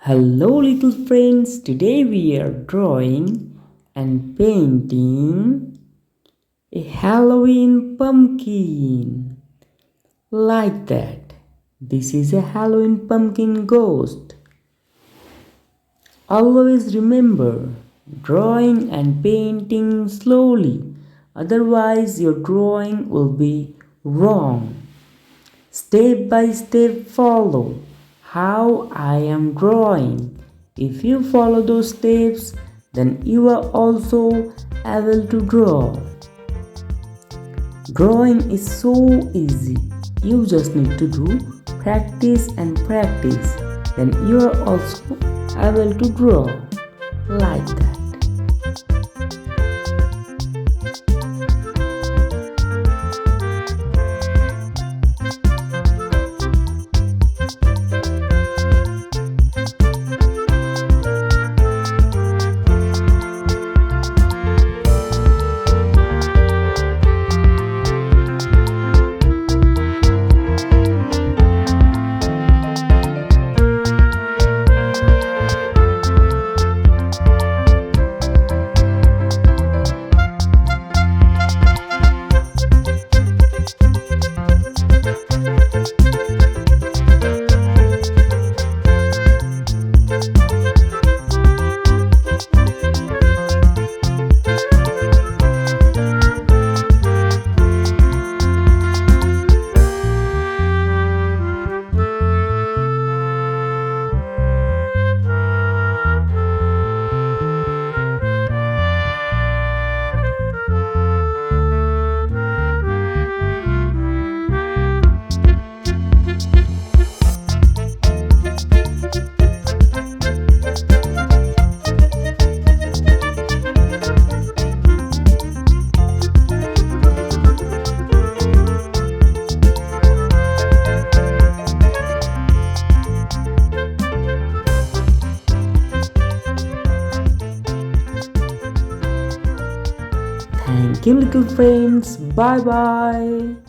Hello, little friends. Today we are drawing and painting a Halloween pumpkin. Like that. This is a Halloween pumpkin ghost. Always remember drawing and painting slowly, otherwise, your drawing will be wrong. Step by step, follow how I am drawing. If you follow those steps, then you are also able to draw. Drawing is so easy. You just need to do practice and practice. Then you are also able to draw like that. Thank you, little friends. Bye bye.